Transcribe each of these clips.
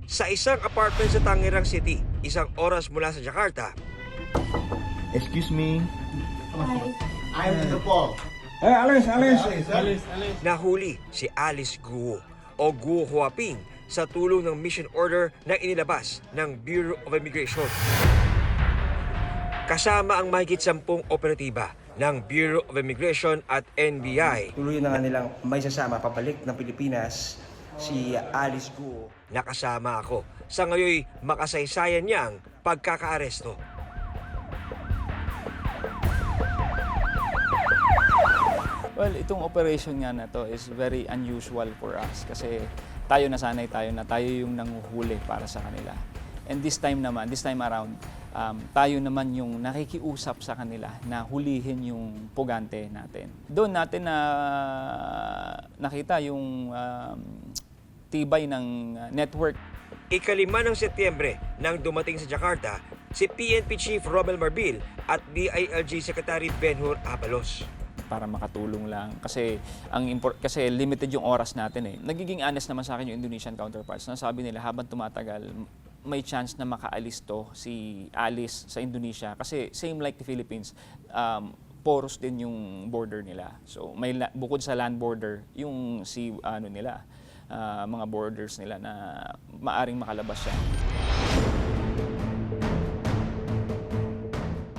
Sa isang apartment sa Tangerang City, isang oras mula sa Jakarta, Excuse me. I'm in the ball. Alice. nahuli si Alice Guo o Guo Huaping sa tulong ng mission order na inilabas ng Bureau of Immigration. Kasama ang mahigit 10 operatiba ng Bureau of Immigration at NBI. Tuloy na nga nilang may sasama pabalik ng Pilipinas si Alice Guo. Nakasama ako sa ngayoy makasaysayan niyang pagkakaaresto. Well, itong operation nga na to is very unusual for us kasi tayo nasanay tayo na tayo yung nanguhuli para sa kanila. And this time around, tayo naman yung nakikiusap sa kanila na hulihin yung pugante natin. Doon natin na nakita yung tibay ng network. Ikalima ng Setyembre nang dumating sa Jakarta si PNP Chief Romel Marbil at DILG Secretary Benhur Abalos. Para makatulong lang kasi kasi limited yung oras natin eh. Nagiging honest naman sa akin yung Indonesian counterparts. Nasabi nila habang tumatagal may chance na makaalis to si Alice sa Indonesia kasi same like the Philippines, porous din yung border nila. So may bukod sa land border, yung mga borders nila na maaring makalabas siya.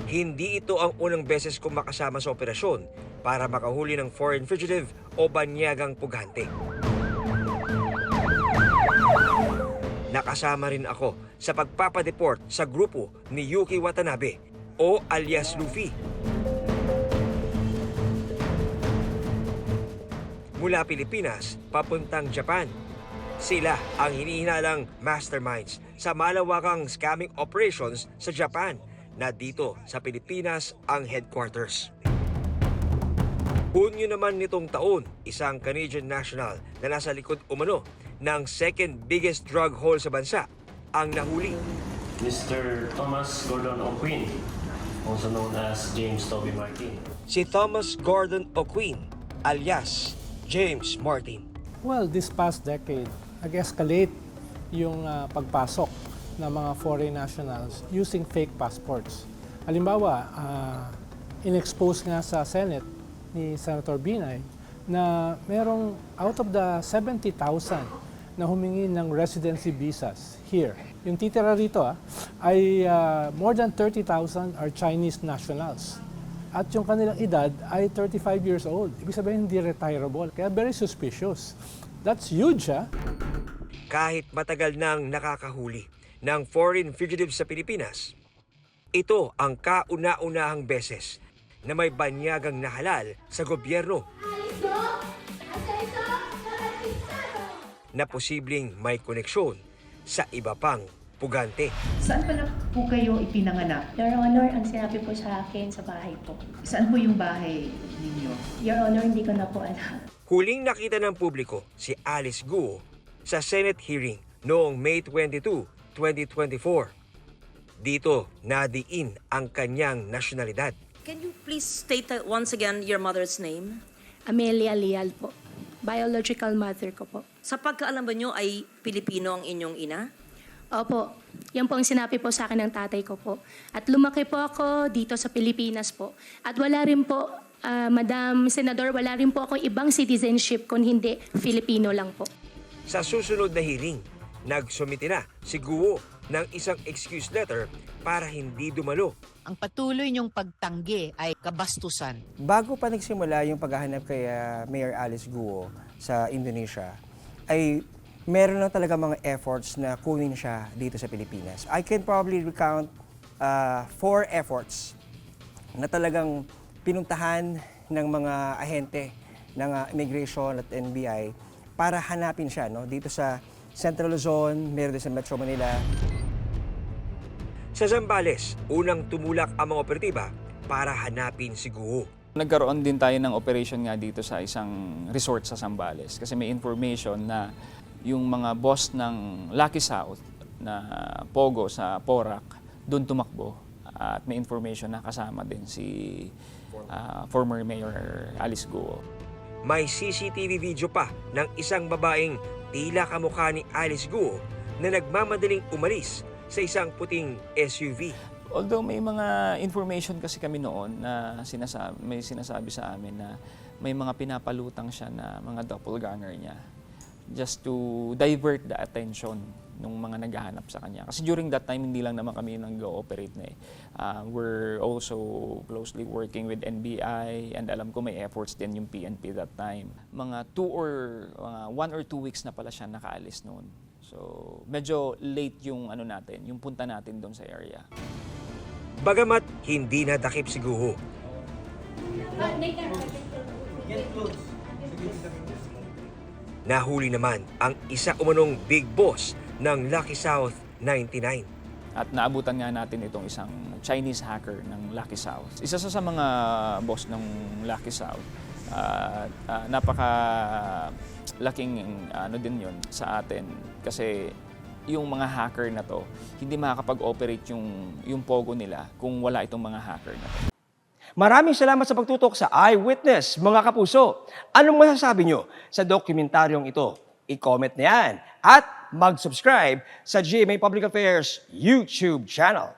Hindi ito ang unang beses kong makasama sa operasyon para makahuli ng foreign fugitive o banyagang pugante. Nakasama rin ako sa pagpapadeport sa grupo ni Yuki Watanabe o alias Luffy. Mula Pilipinas, papuntang Japan. Sila ang hinihinalang masterminds sa malawakang scamming operations sa Japan na dito sa Pilipinas ang headquarters. Hunyo naman nitong taon, isang Canadian national na nasa likod umano ng second biggest drug haul sa bansa ang nahuli. Mr. Thomas Gordon O'Quinn, also known as James Toby Martin. Si Thomas Gordon O'Quinn alias James Martin. Well, this past decade, nag-escalate yung pagpasok ng mga foreign nationals using fake passports. Halimbawa, in-expose nga sa Senate ni Senator Binay na merong out of the 70,000 na humingi ng residency visas here. Yung titira rito ay more than 30,000 are Chinese nationals. At yung kanilang edad ay 35 years old. Ibig sabihin hindi retirable. Kaya very suspicious. That's huge, Kahit matagal nang nakakahuli ng foreign fugitives sa Pilipinas, ito ang kauna-unahang beses na may banyagang nahalal sa gobyerno na posibleng may koneksyon sa iba pang pugante. Saan pa na po kayo ipinanganak? Your Honor, ang sinabi po sa akin sa bahay po. Saan po yung bahay ninyo? Your Honor, hindi ko na po alam. Huling nakita ng publiko si Alice Guo sa Senate hearing noong May 22, 2024. Dito nadiin ang kanyang nasyonalidad. Can you please state once again your mother's name? Amelia Leal po. Biological mother ko po. Sa pagkaalam ba nyo ay Pilipino ang inyong ina? Opo, yan po ang sinabi po sa akin ng tatay ko po. At lumaki po ako dito sa Pilipinas po. At wala rin po, Madam Senador, wala rin po ako ibang citizenship kung hindi Filipino lang po. Sa susunod na hearing, nagsumite na si Guo ng isang excuse letter para hindi dumalo. Ang patuloy niyong pagtanggi ay kabastusan. Bago pa nagsimula yung paghahanap kay Mayor Alice Guo sa Indonesia, ay meron lang talaga mga efforts na kunin siya dito sa Pilipinas. I can probably recount 4 efforts na talagang pinuntahan ng mga ahente ng immigration at NBI para hanapin siya dito sa Central Luzon, meron din sa Metro Manila. Sa Zambales, unang tumulak ang mga operatiba para hanapin si Guo. Nagkaroon din tayo ng operation nga dito sa isang resort sa Zambales kasi may information na yung mga boss ng Lucky South na Pogo sa Porac doon tumakbo at may information na kasama din si former Mayor Alice Guo. May CCTV video pa ng isang babaeng tila kamukha ni Alice Guo na nagmamadaling umalis sa isang puting SUV. Although may mga information kasi kami noon na may sinasabi sa amin na may mga pinapalutang siya na mga doppelganger niya just to divert the attention ng mga naghahanap sa kanya. Kasi during that time, hindi lang naman kami nag-ooperate na eh. We're also closely working with NBI and alam ko may efforts din yung PNP that time. Mga 1 or 2 weeks na pala siya nakaalis noon. So medyo late yung yung punta natin doon sa area. Bagamat hindi nadakip si Guho, nahuli naman ang isa umanong big boss ng Lucky South 99. At naabutan nga natin itong isang Chinese hacker ng Lucky South. Isa sa mga boss ng Lucky South. Napaka laking din yun sa atin kasi yung mga hacker na to, hindi makakapag-operate yung pogo nila kung wala itong mga hacker na to. Maraming salamat sa pagtutok sa Eyewitness, mga kapuso. Anong masasabi nyo sa dokumentaryong ito? I-comment na yan at mag-subscribe sa GMA Public Affairs YouTube channel.